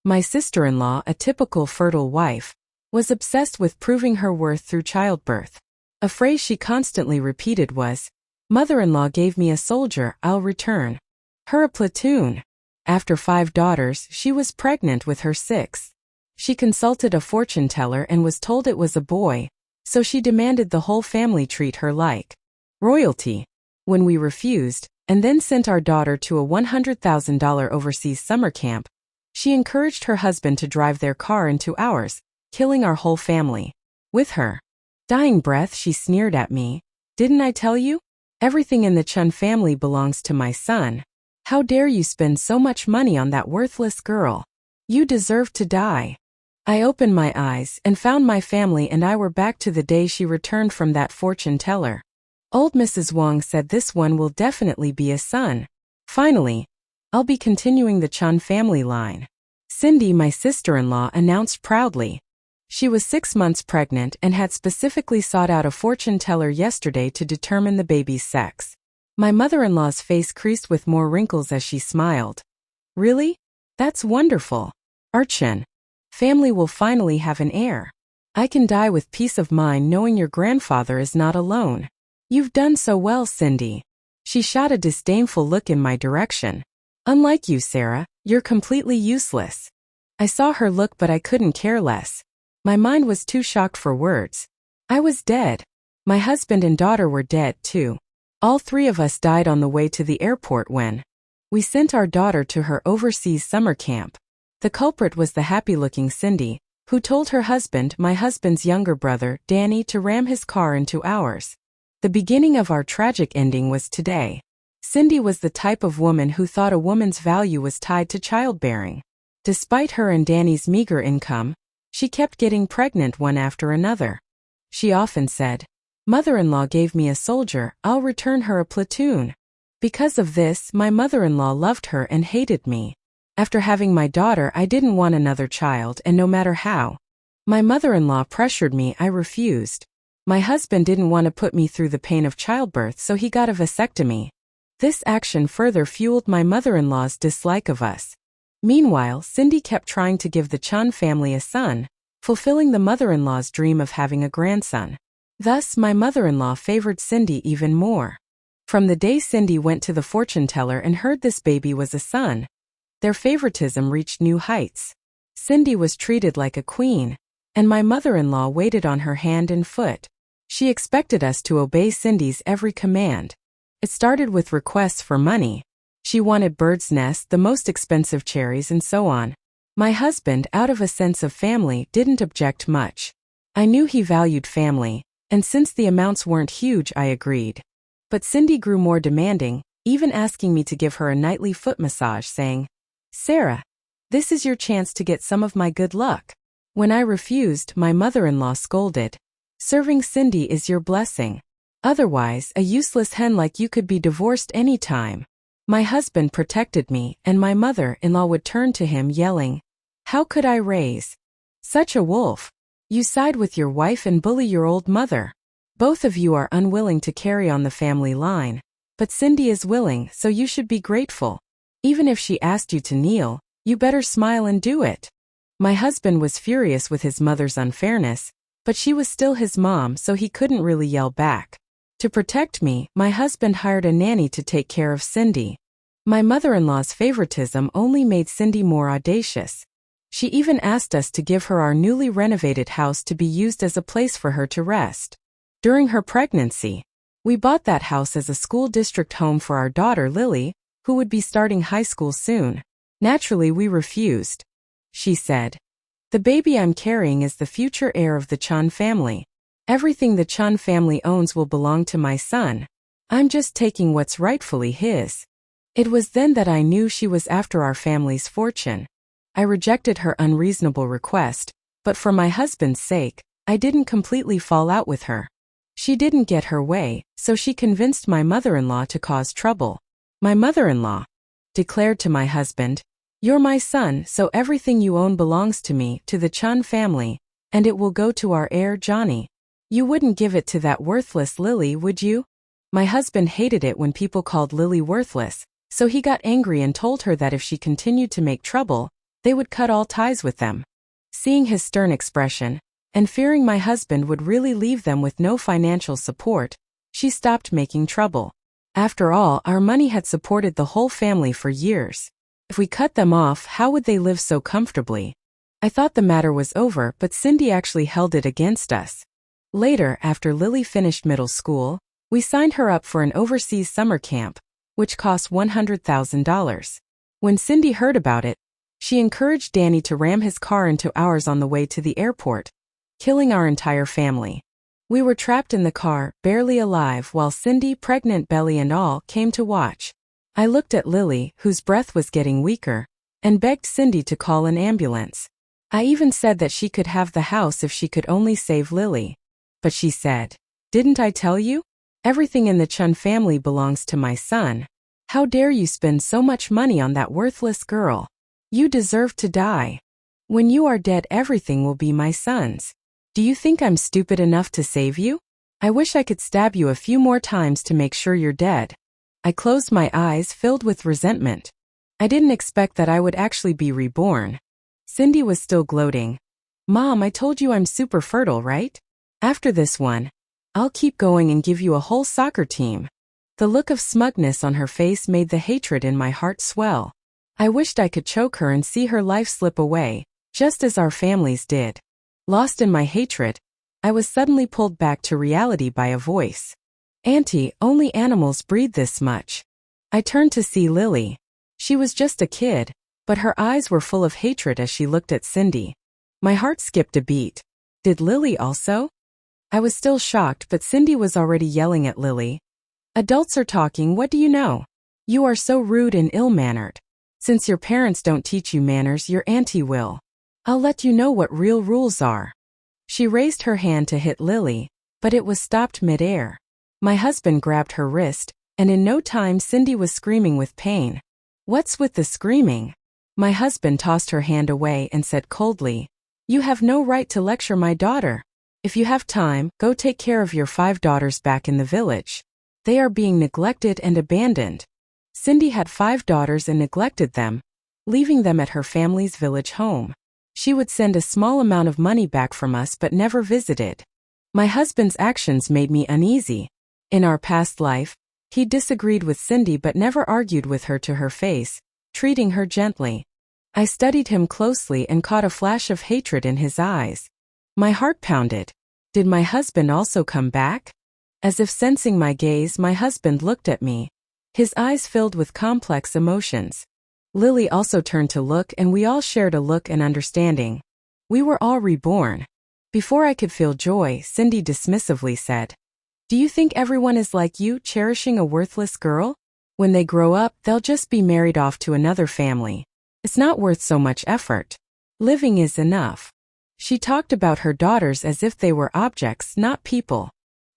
My sister-in-law, a typical fertile wife, was obsessed with proving her worth through childbirth. A phrase she constantly repeated was, "Mother-in-law gave me a soldier, I'll return her a platoon." After 5 daughters, she was pregnant with her 6th. She consulted a fortune teller and was told it was a boy, so she demanded the whole family treat her like royalty. When we refused, and then sent our daughter to a $100,000 overseas summer camp, she encouraged her husband to drive their car in 2 hours, killing our whole family. With her dying breath, she sneered at me. "Didn't I tell you? Everything in the Chun family belongs to my son. How dare you spend so much money on that worthless girl? You deserve to die." I opened my eyes and found my family and I were back to the day she returned from that fortune teller. Old Mrs. Wang said this one will definitely be a son. Finally, I'll be continuing the Chun family line. Cindy, my sister-in-law, announced proudly. She was 6 months pregnant and had specifically sought out a fortune teller yesterday to determine the baby's sex. My mother-in-law's face creased with more wrinkles as she smiled. "Really? That's wonderful. Our Chun family will finally have an heir. I can die with peace of mind knowing your grandfather is not alone. You've done so well, Cindy." She shot a disdainful look in my direction. "Unlike you, Sarah, you're completely useless." I saw her look but I couldn't care less. My mind was too shocked for words. I was dead. My husband and daughter were dead too. All 3 of us died on the way to the airport when we sent our daughter to her overseas summer camp. The culprit was the happy-looking Cindy, who told her husband, my husband's younger brother, Danny, to ram his car in 2 hours. The beginning of our tragic ending was today. Cindy was the type of woman who thought a woman's value was tied to childbearing. Despite her and Danny's meager income, she kept getting pregnant one after another. She often said, "Mother-in-law gave me a soldier, I'll return her a platoon." Because of this, my mother-in-law loved her and hated me. After having my daughter, I didn't want another child, and no matter how my mother-in-law pressured me, I refused. My husband didn't want to put me through the pain of childbirth, so he got a vasectomy. This action further fueled my mother-in-law's dislike of us. Meanwhile, Cindy kept trying to give the Chun family a son, fulfilling the mother-in-law's dream of having a grandson. Thus, my mother-in-law favored Cindy even more. From the day Cindy went to the fortune teller and heard this baby was a son, their favoritism reached new heights. Cindy was treated like a queen, and my mother-in-law waited on her hand and foot. She expected us to obey Cindy's every command. It started with requests for money. She wanted bird's nests, the most expensive cherries, and so on. My husband, out of a sense of family, didn't object much. I knew he valued family, and since the amounts weren't huge, I agreed. But Cindy grew more demanding, even asking me to give her a nightly foot massage, saying, "Sarah, this is your chance to get some of my good luck." When I refused, my mother-in-law scolded. "Serving Cindy is your blessing. Otherwise, a useless hen like you could be divorced any time." My husband protected me, and my mother-in-law would turn to him yelling, "How could I raise such a wolf? You side with your wife and bully your old mother. Both of you are unwilling to carry on the family line. But Cindy is willing, so you should be grateful. Even if she asked you to kneel, you better smile and do it." My husband was furious with his mother's unfairness, but she was still his mom, so he couldn't really yell back. To protect me, my husband hired a nanny to take care of Cindy. My mother-in-law's favoritism only made Cindy more audacious. She even asked us to give her our newly renovated house to be used as a place for her to rest. During her pregnancy, we bought that house as a school district home for our daughter Lily, who would be starting high school soon. Naturally, we refused. She said, "The baby I'm carrying is the future heir of the Chun family. Everything the Chun family owns will belong to my son. I'm just taking what's rightfully his." It was then that I knew she was after our family's fortune. I rejected her unreasonable request, but for my husband's sake, I didn't completely fall out with her. She didn't get her way, so she convinced my mother-in-law to cause trouble. My mother-in-law declared to my husband, "You're my son, so everything you own belongs to me, to the Chun family, and it will go to our heir Johnny. You wouldn't give it to that worthless Lily, would you?" My husband hated it when people called Lily worthless, so he got angry and told her that if she continued to make trouble, they would cut all ties with them. Seeing his stern expression, and fearing my husband would really leave them with no financial support, she stopped making trouble. After all, our money had supported the whole family for years. If we cut them off, how would they live so comfortably? I thought the matter was over, but Cindy actually held it against us. Later, after Lily finished middle school, we signed her up for an overseas summer camp, which cost $100,000. When Cindy heard about it, she encouraged Danny to ram his car into ours on the way to the airport, killing our entire family. We were trapped in the car, barely alive, while Cindy, pregnant belly and all, came to watch. I looked at Lily, whose breath was getting weaker, and begged Cindy to call an ambulance. I even said that she could have the house if she could only save Lily. But she said, "Didn't I tell you? Everything in the Chun family belongs to my son. How dare you spend so much money on that worthless girl? You deserve to die. When you are dead, everything will be my son's. Do you think I'm stupid enough to save you? I wish I could stab you a few more times to make sure you're dead." I closed my eyes, filled with resentment. I didn't expect that I would actually be reborn. Cindy was still gloating. "Mom, I told you I'm super fertile, right? After this one, I'll keep going and give you a whole soccer team." The look of smugness on her face made the hatred in my heart swell. I wished I could choke her and see her life slip away, just as our families did. Lost in my hatred, I was suddenly pulled back to reality by a voice. "Auntie, only animals breed this much." I turned to see Lily. She was just a kid, but her eyes were full of hatred as she looked at Cindy. My heart skipped a beat. Did Lily also? I was still shocked, but Cindy was already yelling at Lily. "Adults are talking, what do you know? You are so rude and ill-mannered. Since your parents don't teach you manners, your auntie will. I'll let you know what real rules are." She raised her hand to hit Lily, but it was stopped mid-air. My husband grabbed her wrist, and in no time Cindy was screaming with pain. "What's with the screaming?" My husband tossed her hand away and said coldly, "You have no right to lecture my daughter. If you have time, go take care of your 5 daughters back in the village. They are being neglected and abandoned." Cindy had 5 daughters and neglected them, leaving them at her family's village home. She would send a small amount of money back from us but never visited. My husband's actions made me uneasy. In our past life, he disagreed with Cindy but never argued with her to her face, treating her gently. I studied him closely and caught a flash of hatred in his eyes. My heart pounded. Did my husband also come back? As if sensing my gaze, my husband looked at me. His eyes filled with complex emotions. Lily also turned to look, and we all shared a look and understanding. We were all reborn. Before I could feel joy, Cindy dismissively said, "Do you think everyone is like you, cherishing a worthless girl? When they grow up, they'll just be married off to another family. It's not worth so much effort. Living is enough." She talked about her daughters as if they were objects, not people.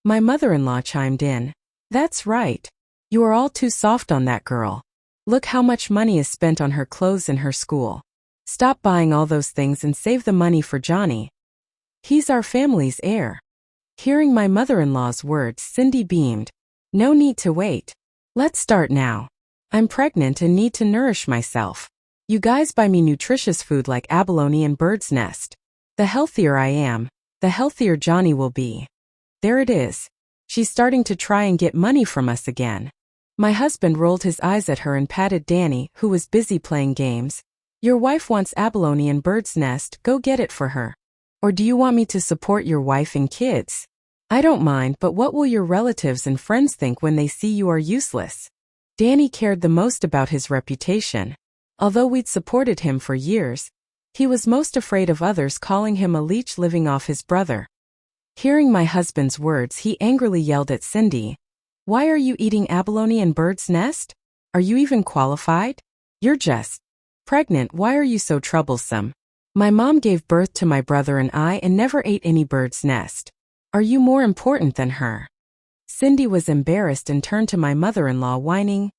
My mother-in-law chimed in. "That's right. You are all too soft on that girl. Look how much money is spent on her clothes and her school. Stop buying all those things and save the money for Johnny. He's our family's heir." Hearing my mother-in-law's words, Cindy beamed. "No need to wait. Let's start now. I'm pregnant and need to nourish myself. You guys buy me nutritious food like abalone and bird's nest. The healthier I am, the healthier Johnny will be." There it is. She's starting to try and get money from us again. My husband rolled his eyes at her and patted Danny, who was busy playing games. "Your wife wants abalone and bird's nest, go get it for her. Or do you want me to support your wife and kids? I don't mind, but what will your relatives and friends think when they see you are useless?" Danny cared the most about his reputation. Although we'd supported him for years, he was most afraid of others calling him a leech living off his brother. Hearing my husband's words, he angrily yelled at Cindy, "Why are you eating abalone and bird's nest? Are you even qualified? You're just pregnant, why are you so troublesome? My mom gave birth to my brother and I and never ate any bird's nest. Are you more important than her?" Cindy was embarrassed and turned to my mother-in-law whining,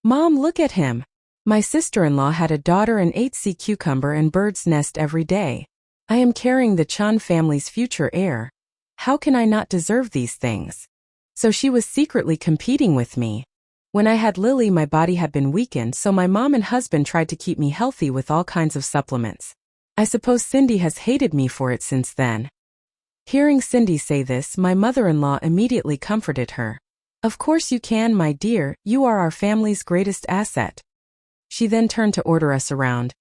"Mom, look at him. My sister-in-law had a daughter and ate sea cucumber and bird's nest every day. I am carrying the Chan family's future heir. How can I not deserve these things?" So she was secretly competing with me. When I had Lily, my body had been weakened, so my mom and husband tried to keep me healthy with all kinds of supplements. I suppose Cindy has hated me for it since then." Hearing Cindy say this, my mother-in-law immediately comforted her. "Of course you can, my dear, you are our family's greatest asset." She then turned to order us around.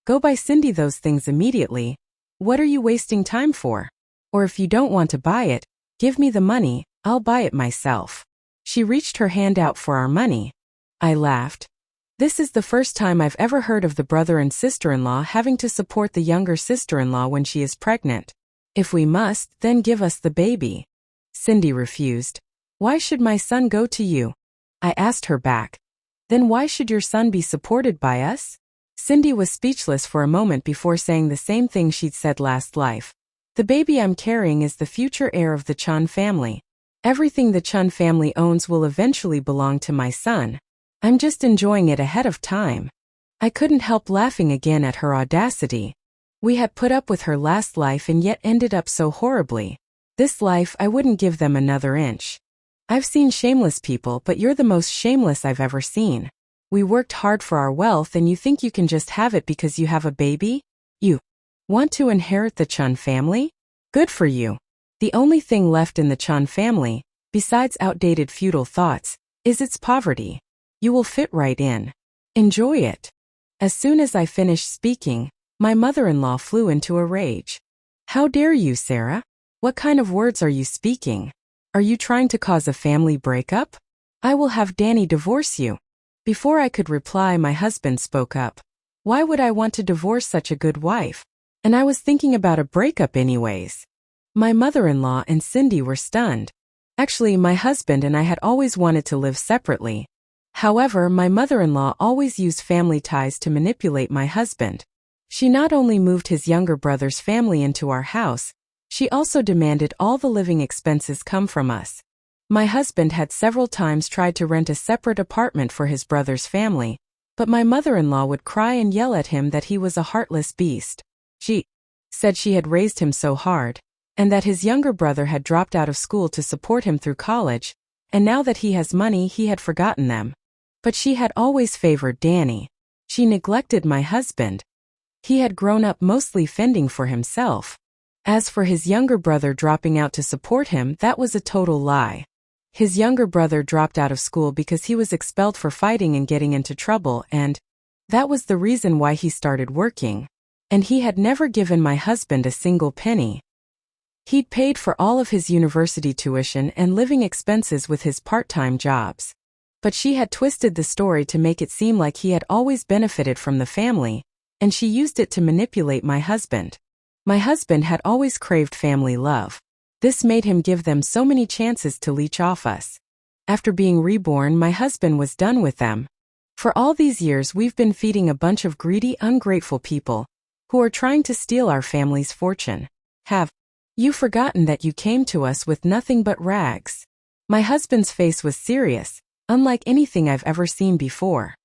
"Go buy Cindy those things immediately. What are you wasting time for? Or if you don't want to buy it, give me the money, I'll buy it myself." She reached her hand out for our money. I laughed. This is the first time I've ever heard of the brother and sister-in-law having to support the younger sister-in-law when she is pregnant. "If we must, then give us the baby." Cindy refused. "Why should my son go to you?" I asked her back. "Then why should your son be supported by us?" Cindy was speechless for a moment before saying the same thing she'd said last life. "The baby I'm carrying is the future heir of the Chun family. Everything the Chun family owns will eventually belong to my son. I'm just enjoying it ahead of time." I couldn't help laughing again at her audacity. We had put up with her last life and yet ended up so horribly. This life I wouldn't give them another inch. I've seen shameless people, but you're the most shameless I've ever seen. We worked hard for our wealth and you think you can just have it because you have a baby? You want to inherit the Chun family? Good for you. The only thing left in the Chun family, besides outdated feudal thoughts, is its poverty. You will fit right in. Enjoy it. As soon as I finished speaking, my mother-in-law flew into a rage. "How dare you, Sarah? What kind of words are you speaking? Are you trying to cause a family breakup? I will have Danny divorce you." Before I could reply, my husband spoke up. "Why would I want to divorce such a good wife? And I was thinking about a breakup anyways." My mother-in-law and Cindy were stunned. Actually, my husband and I had always wanted to live separately. However, my mother-in-law always used family ties to manipulate my husband. She not only moved his younger brother's family into our house, she also demanded all the living expenses come from us. My husband had several times tried to rent a separate apartment for his brother's family, but my mother-in-law would cry and yell at him that he was a heartless beast. She said she had raised him so hard, and that his younger brother had dropped out of school to support him through college, and now that he has money he had forgotten them. But she had always favored Danny. She neglected my husband. He had grown up mostly fending for himself. As for his younger brother dropping out to support him, that was a total lie. His younger brother dropped out of school because he was expelled for fighting and getting into trouble, and that was the reason why he started working. And he had never given my husband a single penny. He'd paid for all of his university tuition and living expenses with his part-time jobs. But she had twisted the story to make it seem like he had always benefited from the family, and she used it to manipulate my husband. My husband had always craved family love. This made him give them so many chances to leech off us. After being reborn, my husband was done with them. For all these years we've been feeding a bunch of greedy, ungrateful people, who are trying to steal our family's fortune. Have you forgotten that you came to us with nothing but rags? My husband's face was serious, unlike anything I've ever seen before.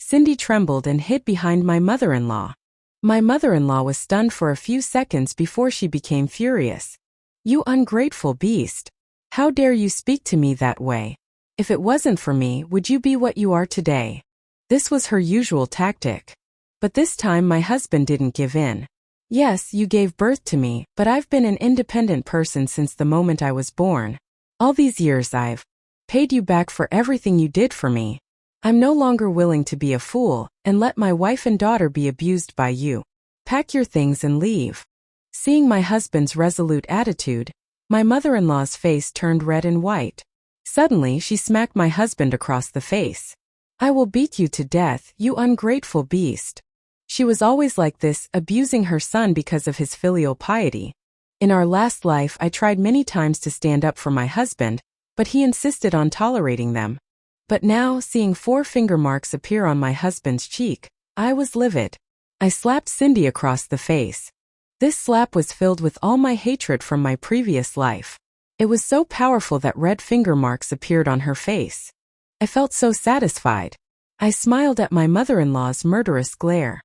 Cindy trembled and hid behind my mother-in-law. My mother-in-law was stunned for a few seconds before she became furious. "You ungrateful beast! How dare you speak to me that way? If it wasn't for me, would you be what you are today?" This was her usual tactic. But this time my husband didn't give in. "Yes, you gave birth to me, but I've been an independent person since the moment I was born. All these years I've paid you back for everything you did for me. I'm no longer willing to be a fool and let my wife and daughter be abused by you. Pack your things and leave." Seeing my husband's resolute attitude, my mother-in-law's face turned red and white. Suddenly she smacked my husband across the face. "I will beat you to death, you ungrateful beast." She was always like this, abusing her son because of his filial piety. In our last life I tried many times to stand up for my husband, but he insisted on tolerating them. But now, seeing 4 finger marks appear on my husband's cheek, I was livid. I slapped Cindy across the face. This slap was filled with all my hatred from my previous life. It was so powerful that red finger marks appeared on her face. I felt so satisfied. I smiled at my mother-in-law's murderous glare.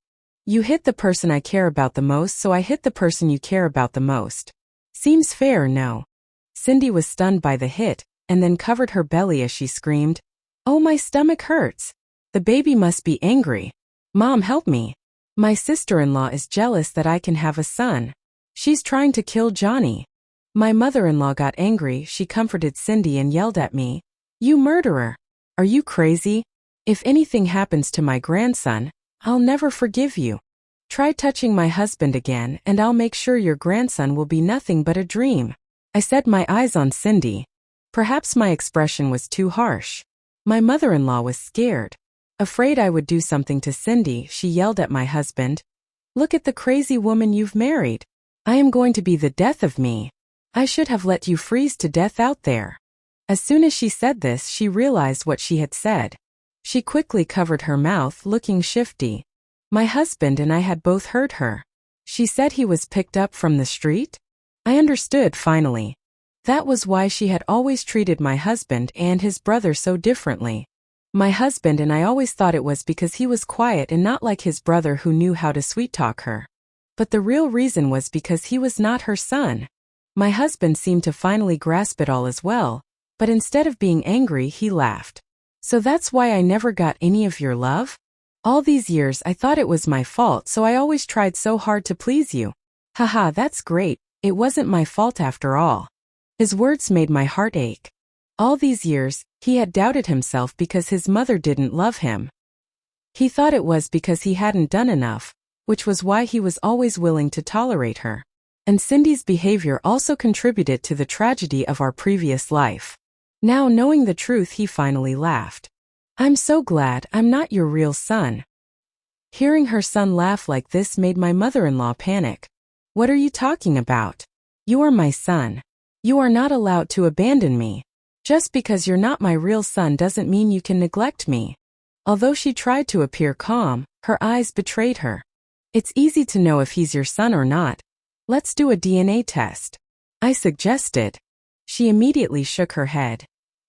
"You hit the person I care about the most, so I hit the person you care about the most. Seems fair, no?" Cindy was stunned by the hit, and then covered her belly as she screamed, Oh, my stomach hurts. The baby must be angry. Mom, help me. My sister-in-law is jealous that I can have a son. She's trying to kill Johnny. My mother-in-law got angry. She comforted Cindy and yelled at me. You murderer. Are you crazy? If anything happens to my grandson, I'll never forgive you. Try touching my husband again and I'll make sure your grandson will be nothing but a dream. I said, my eyes on Cindy. Perhaps my expression was too harsh. My mother-in-law was scared. Afraid I would do something to Cindy, she yelled at my husband. Look at the crazy woman you've married. I am going to be the death of me. I should have let you freeze to death out there. As soon as she said this, she realized what she had said. She quickly covered her mouth, looking shifty. My husband and I had both heard her. She said he was picked up from the street? I understood finally. That was why she had always treated my husband and his brother so differently. My husband and I always thought it was because he was quiet and not like his brother who knew how to sweet-talk her. But the real reason was because he was not her son. My husband seemed to finally grasp it all as well, but instead of being angry, he laughed. So that's why I never got any of your love? All these years I thought it was my fault, so I always tried so hard to please you. Haha, that's great. It wasn't my fault after all. His words made my heart ache. All these years, he had doubted himself because his mother didn't love him. He thought it was because he hadn't done enough, which was why he was always willing to tolerate her. And Cindy's behavior also contributed to the tragedy of our previous life. Now knowing the truth, he finally laughed. I'm so glad I'm not your real son. Hearing her son laugh like this made my mother-in-law panic. What are you talking about? You are my son. You are not allowed to abandon me. Just because you're not my real son doesn't mean you can neglect me. Although she tried to appear calm, her eyes betrayed her. It's easy to know if he's your son or not. Let's do a DNA test. I suggested. She immediately shook her head.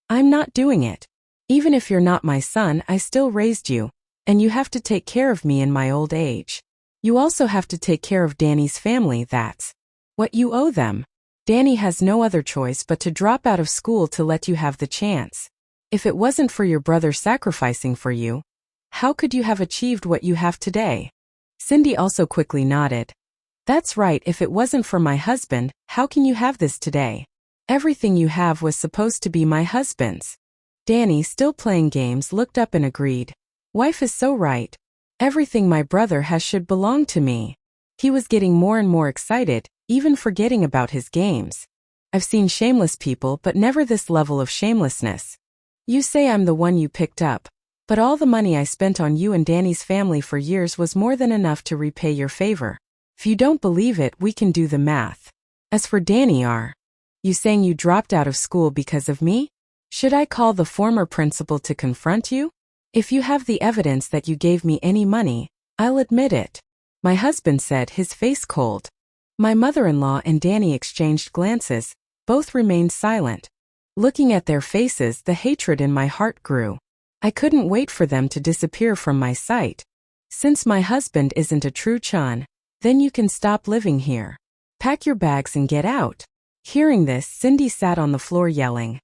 I'm not doing it. Even if you're not my son, I still raised you, and you have to take care of me in my old age. You also have to take care of Danny's family. That's what you owe them. Danny has no other choice but to drop out of school to let you have the chance. If it wasn't for your brother sacrificing for you, how could you have achieved what you have today? Cindy also quickly nodded. That's right, if it wasn't for my husband, how can you have this today? Everything you have was supposed to be my husband's. Danny, still playing games, looked up and agreed. Wife is so right. Everything my brother has should belong to me. He was getting more and more excited, even forgetting about his games. I've seen shameless people, but never this level of shamelessness. You say I'm the one you picked up, but all the money I spent on you and Danny's family for years was more than enough to repay your favor. If you don't believe it, we can do the math. As for Danny, are you saying you dropped out of school because of me? Should I call the former principal to confront you? If you have the evidence that you gave me any money, I'll admit it. My husband said, his face cold. My mother-in-law and Danny exchanged glances. Both remained silent. Looking at their faces, the hatred in my heart grew. I couldn't wait for them to disappear from my sight. Since my husband isn't a true Chan, then you can stop living here. Pack your bags and get out. Hearing this, Cindy sat on the floor yelling.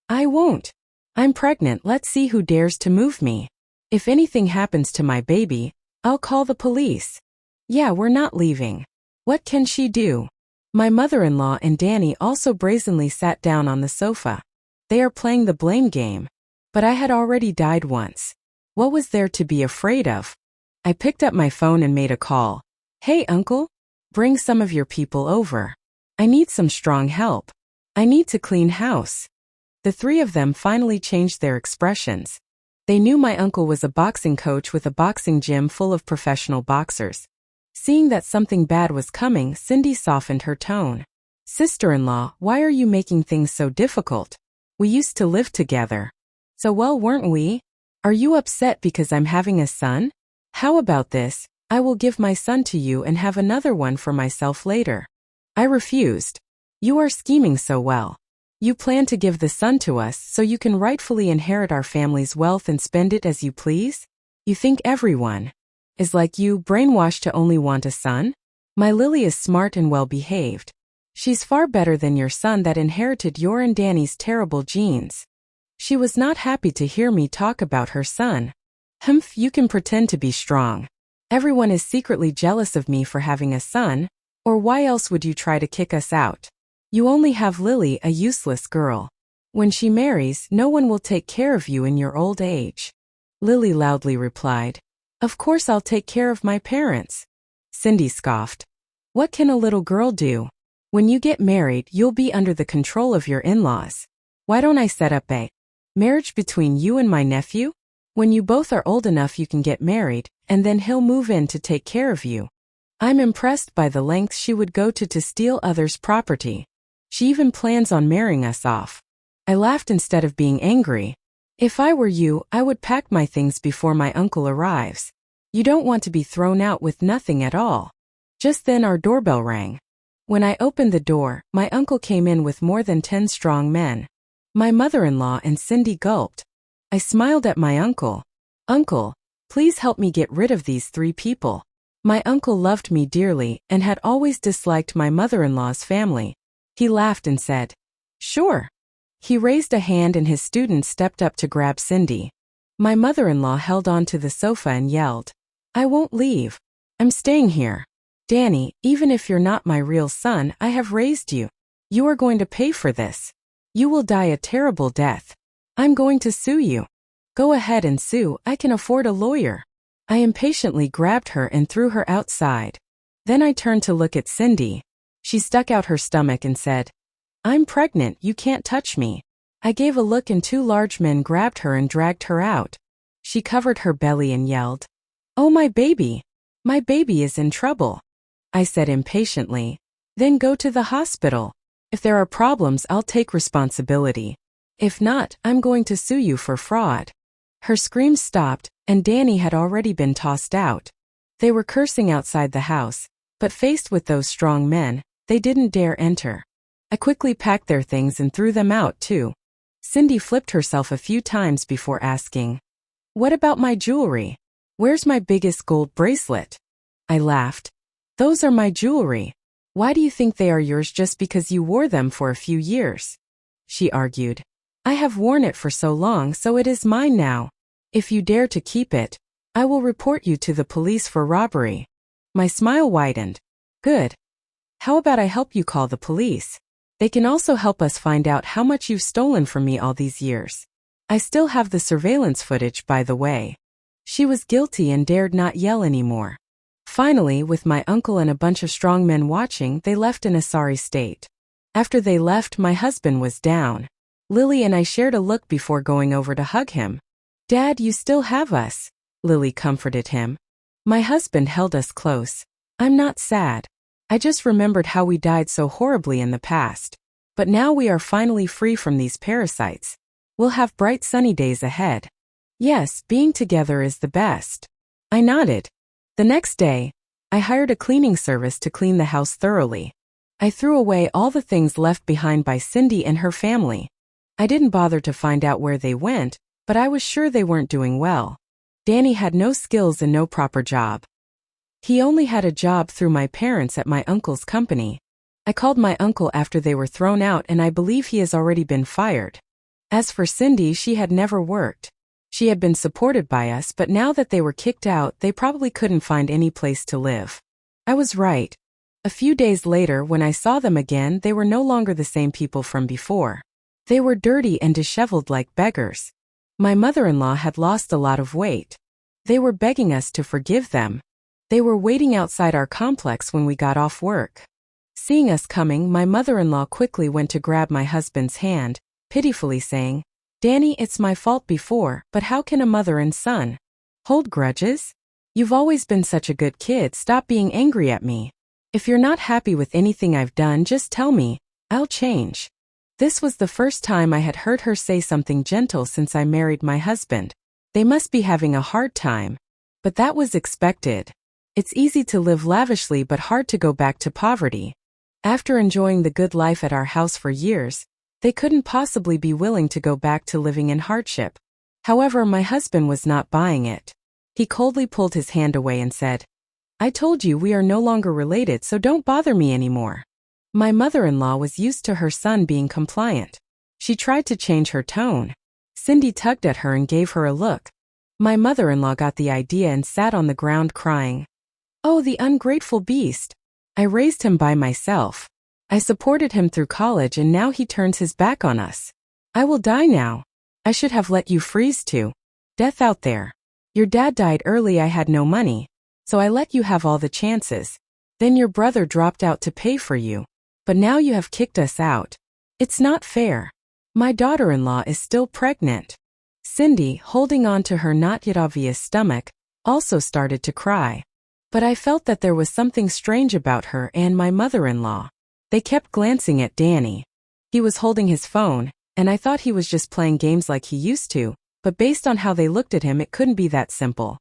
I won't. I'm pregnant. Let's see who dares to move me. If anything happens to my baby, I'll call the police. Yeah, we're not leaving. What can she do? My mother-in-law and Danny also brazenly sat down on the sofa. They are playing the blame game. But I had already died once. What was there to be afraid of? I picked up my phone and made a call. Hey, uncle. Bring some of your people over. I need some strong help. I need to clean house. The three of them finally changed their expressions. They knew my uncle was a boxing coach with a boxing gym full of professional boxers. Seeing that something bad was coming, Cindy softened her tone. Sister-in-law, why are you making things so difficult? We used to live together. So well, weren't we? Are you upset because I'm having a son? How about this? I will give my son to you and have another one for myself later. I refused. You are scheming so well. You plan to give the son to us so you can rightfully inherit our family's wealth and spend it as you please? You think everyone is like you, brainwashed to only want a son? My Lily is smart and well-behaved. She's far better than your son that inherited your and Danny's terrible genes. She was not happy to hear me talk about her son. Humph, you can pretend to be strong. Everyone is secretly jealous of me for having a son, or why else would you try to kick us out? You only have Lily, a useless girl. When she marries, no one will take care of you in your old age. Lily loudly replied, Of course I'll take care of my parents. Cindy scoffed. What can a little girl do? When you get married, you'll be under the control of your in-laws. Why don't I set up a marriage between you and my nephew? When you both are old enough you can get married, and then he'll move in to take care of you. I'm impressed by the lengths she would go to steal others' property. She even plans on marrying us off. I laughed instead of being angry. If I were you, I would pack my things before my uncle arrives. You don't want to be thrown out with nothing at all. Just then our doorbell rang. When I opened the door, my uncle came in with more than 10 strong men. My mother-in-law and Cindy gulped. I smiled at my uncle. Uncle, please help me get rid of these 3 people. My uncle loved me dearly and had always disliked my mother-in-law's family. He laughed and said, Sure. He raised a hand and his student stepped up to grab Cindy. My mother-in-law held on to the sofa and yelled, I won't leave. I'm staying here. Danny, even if you're not my real son, I have raised you. You are going to pay for this. You will die a terrible death. I'm going to sue you. Go ahead and sue, I can afford a lawyer. I impatiently grabbed her and threw her outside. Then I turned to look at Cindy. She stuck out her stomach and said, I'm pregnant, you can't touch me. I gave a look and 2 large men grabbed her and dragged her out. She covered her belly and yelled, Oh my baby! My baby is in trouble. I said impatiently, Then go to the hospital. If there are problems, I'll take responsibility. If not, I'm going to sue you for fraud. Her screams stopped, and Danny had already been tossed out. They were cursing outside the house, but faced with those strong men, they didn't dare enter. I quickly packed their things and threw them out too. Cindy flipped herself a few times before asking, What about my jewelry? Where's my biggest gold bracelet? I laughed. Those are my jewelry. Why do you think they are yours just because you wore them for a few years? She argued. I have worn it for so long, so it is mine now. If you dare to keep it, I will report you to the police for robbery. My smile widened. Good. How about I help you call the police? They can also help us find out how much you've stolen from me all these years. I still have the surveillance footage, by the way. She was guilty and dared not yell anymore. Finally, with my uncle and a bunch of strong men watching, they left in a sorry state. After they left, my husband was down. Lily and I shared a look before going over to hug him. Dad, you still have us, Lily comforted him. My husband held us close. I'm not sad. I just remembered how we died so horribly in the past. But now we are finally free from these parasites. We'll have bright sunny days ahead. Yes, being together is the best. I nodded. The next day, I hired a cleaning service to clean the house thoroughly. I threw away all the things left behind by Cindy and her family. I didn't bother to find out where they went, but I was sure they weren't doing well. Danny had no skills and no proper job. He only had a job through my parents at my uncle's company. I called my uncle after they were thrown out and I believe he has already been fired. As for Cindy, she had never worked. She had been supported by us, but now that they were kicked out, they probably couldn't find any place to live. I was right. A few days later, when I saw them again, they were no longer the same people from before. They were dirty and disheveled like beggars. My mother-in-law had lost a lot of weight. They were begging us to forgive them. They were waiting outside our complex when we got off work. Seeing us coming, my mother-in-law quickly went to grab my husband's hand, pitifully saying, Danny, it's my fault before, but how can a mother and son hold grudges? You've always been such a good kid, stop being angry at me. If you're not happy with anything I've done, just tell me. I'll change. This was the first time I had heard her say something gentle since I married my husband. They must be having a hard time. But that was expected. It's easy to live lavishly but hard to go back to poverty. After enjoying the good life at our house for years, they couldn't possibly be willing to go back to living in hardship. However, my husband was not buying it. He coldly pulled his hand away and said, I told you we are no longer related, so don't bother me anymore. My mother-in-law was used to her son being compliant. She tried to change her tone. Cindy tugged at her and gave her a look. My mother-in-law got the idea and sat on the ground crying. Oh, the ungrateful beast. I raised him by myself. I supported him through college and now he turns his back on us. I will die now. I should have let you freeze too. Death out there. Your dad died early, I had no money. So I let you have all the chances. Then your brother dropped out to pay for you. But now you have kicked us out. It's not fair. My daughter-in-law is still pregnant. Cindy, holding on to her not yet obvious stomach, also started to cry. But I felt that there was something strange about her and my mother-in-law. They kept glancing at Danny. He was holding his phone, and I thought he was just playing games like he used to, but based on how they looked at him it couldn't be that simple.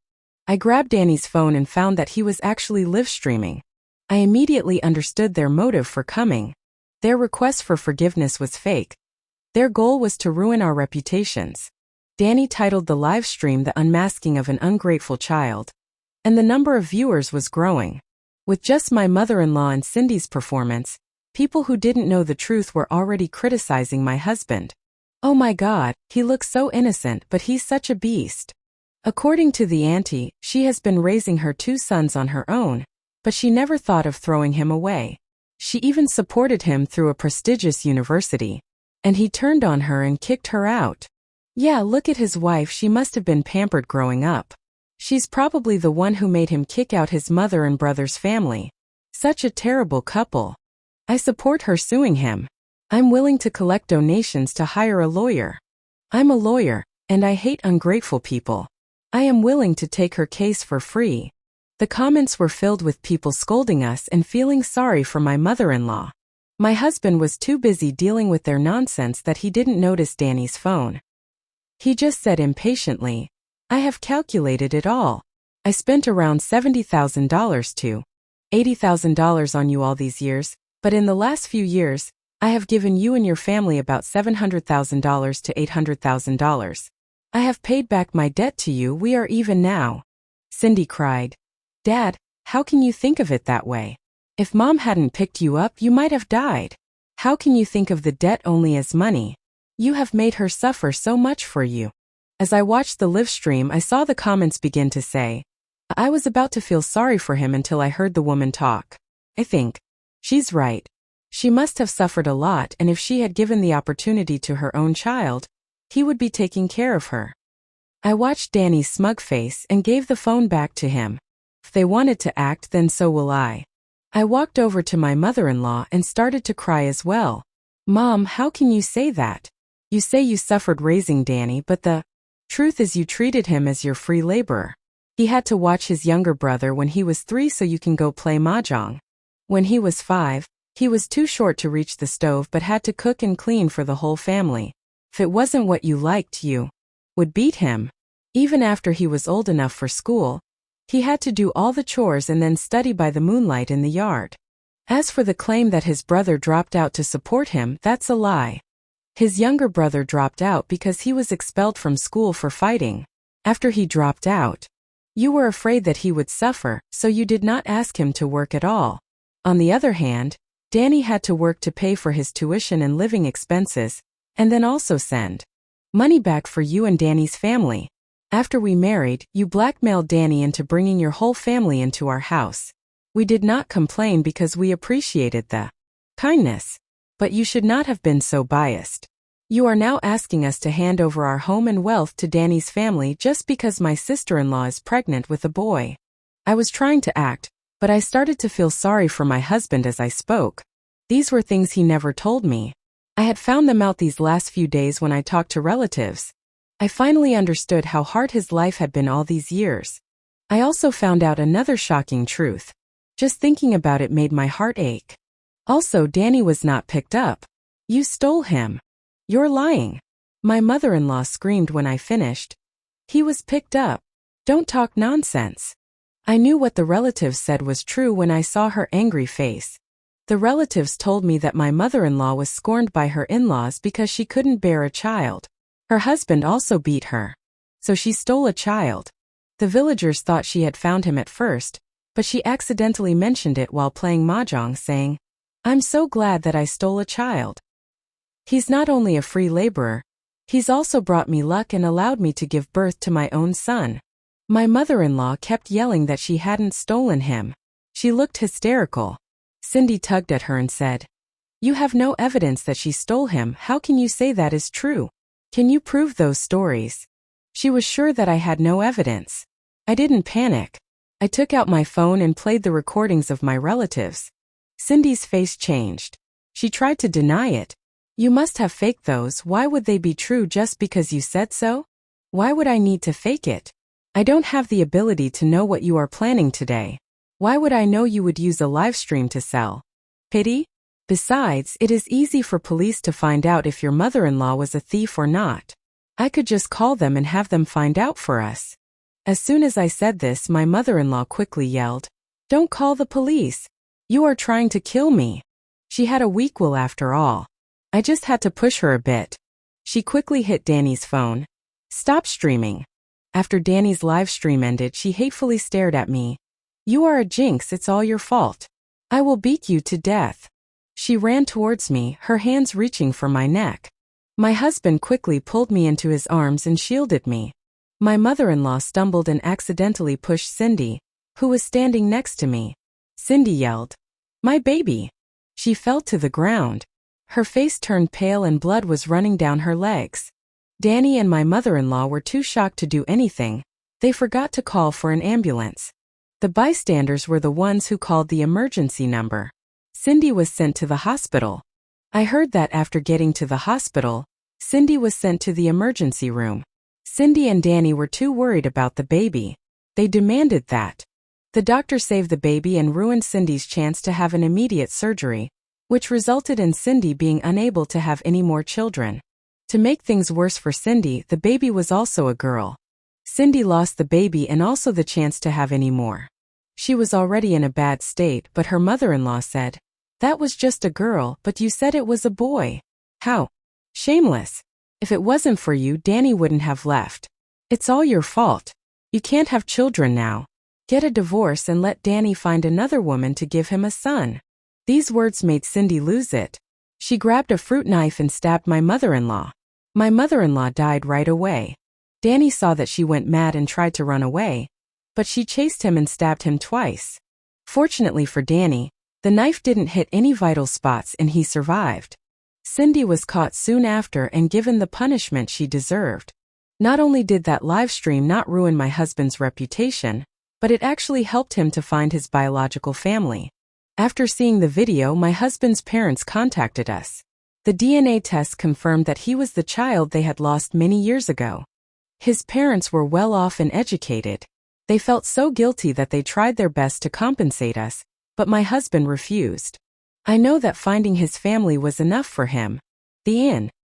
I grabbed Danny's phone and found that he was actually live streaming. I immediately understood their motive for coming. Their request for forgiveness was fake. Their goal was to ruin our reputations. Danny titled the live stream The Unmasking of an Ungrateful Child. And the number of viewers was growing. With just my mother-in-law and Cindy's performance, people who didn't know the truth were already criticizing my husband. Oh my God, he looks so innocent but he's such a beast. According to the auntie, she has been raising her 2 sons on her own, but she never thought of throwing him away. She even supported him through a prestigious university. And he turned on her and kicked her out. Yeah, look at his wife, she must have been pampered growing up. She's probably the one who made him kick out his mother and brother's family. Such a terrible couple. I support her suing him. I'm willing to collect donations to hire a lawyer. I'm a lawyer, and I hate ungrateful people. I am willing to take her case for free. The comments were filled with people scolding us and feeling sorry for my mother-in-law. My husband was too busy dealing with their nonsense that he didn't notice Danny's phone. He just said impatiently, I have calculated it all. I spent around $70,000 to $80,000 on you all these years, but in the last few years, I have given you and your family about $700,000 to $800,000. I have paid back my debt to you, we are even now. Cindy cried. Dad, how can you think of it that way? If Mom hadn't picked you up, you might have died. How can you think of the debt only as money? You have made her suffer so much for you. As I watched the live stream, I saw the comments begin to say, I was about to feel sorry for him until I heard the woman talk. I think, she's right. She must have suffered a lot, and if she had given the opportunity to her own child, he would be taking care of her. I watched Danny's smug face and gave the phone back to him. If they wanted to act, then so will I. I walked over to my mother-in-law and started to cry as well. Mom, how can you say that? You say you suffered raising Danny, but the truth is you treated him as your free laborer. He had to watch his younger brother when he was 3 so you can go play mahjong. When he was 5, he was too short to reach the stove but had to cook and clean for the whole family. If it wasn't what you liked, you would beat him. Even after he was old enough for school, he had to do all the chores and then study by the moonlight in the yard. As for the claim that his brother dropped out to support him, that's a lie. His younger brother dropped out because he was expelled from school for fighting. After he dropped out, you were afraid that he would suffer, so you did not ask him to work at all. On the other hand, Danny had to work to pay for his tuition and living expenses, and then also send money back for you and Danny's family. After we married, you blackmailed Danny into bringing your whole family into our house. We did not complain because we appreciated the kindness. But you should not have been so biased. You are now asking us to hand over our home and wealth to Danny's family just because my sister-in-law is pregnant with a boy. I was trying to act, but I started to feel sorry for my husband as I spoke. These were things he never told me. I had found them out these last few days when I talked to relatives. I finally understood how hard his life had been all these years. I also found out another shocking truth. Just thinking about it made my heart ache. Also, Danny was not picked up. You stole him. You're lying. My mother-in-law screamed when I finished. He was picked up. Don't talk nonsense. I knew what the relatives said was true when I saw her angry face. The relatives told me that my mother-in-law was scorned by her in-laws because she couldn't bear a child. Her husband also beat her. So she stole a child. The villagers thought she had found him at first, but she accidentally mentioned it while playing mahjong, saying, I'm so glad that I stole a child. He's not only a free laborer, He's also brought me luck and allowed me to give birth to my own son. My mother-in-law kept yelling that she hadn't stolen him. She looked hysterical. Cindy tugged at her and said, "You have no evidence that she stole him. How can you say that is true? Can you prove those stories?" She was sure that I had no evidence. I didn't panic. I took out my phone and played the recordings of my relatives. Cindy's face changed. She tried to deny it. "You must have faked those. Why would they be true just because you said so? Why would I need to fake it? I don't have the ability to know what you are planning today. Why would I know you would use a live stream to sell? Pity? Besides, it is easy for police to find out if your mother-in-law was a thief or not. I could just call them and have them find out for us." As soon as I said this, my mother-in-law quickly yelled, "Don't call the police. You are trying to kill me." She had a weak will after all. I just had to push her a bit. She quickly hit Danny's phone. "Stop streaming." After Danny's live stream ended, she hatefully stared at me. "You are a jinx, it's all your fault. I will beat you to death." She ran towards me, her hands reaching for my neck. My husband quickly pulled me into his arms and shielded me. My mother-in-law stumbled and accidentally pushed Cindy, who was standing next to me. Cindy yelled, "My baby!" She fell to the ground. Her face turned pale and blood was running down her legs. Danny and my mother-in-law were too shocked to do anything. They forgot to call for an ambulance. The bystanders were the ones who called the emergency number. Cindy was sent to the hospital. I heard that after getting to the hospital, Cindy was sent to the emergency room. Cindy and Danny were too worried about the baby. They demanded that the doctor save the baby and ruined Cindy's chance to have an immediate surgery, which resulted in Cindy being unable to have any more children. To make things worse for Cindy, the baby was also a girl. Cindy lost the baby and also the chance to have any more. She was already in a bad state, but her mother-in-law said, "That was just a girl, but you said it was a boy. How shameless. If it wasn't for you, Danny wouldn't have left. It's all your fault. You can't have children now. Get a divorce and let Danny find another woman to give him a son." These words made Cindy lose it. She grabbed a fruit knife and stabbed my mother-in-law. My mother-in-law died right away. Danny saw that she went mad and tried to run away, but she chased him and stabbed him twice. Fortunately for Danny, the knife didn't hit any vital spots and he survived. Cindy was caught soon after and given the punishment she deserved. Not only did that live stream not ruin my husband's reputation, but it actually helped him to find his biological family. After seeing the video, my husband's parents contacted us. The DNA test confirmed that he was the child they had lost many years ago. His parents were well off and educated. They felt so guilty that they tried their best to compensate us, but my husband refused. I know that finding his family was enough for him. The end.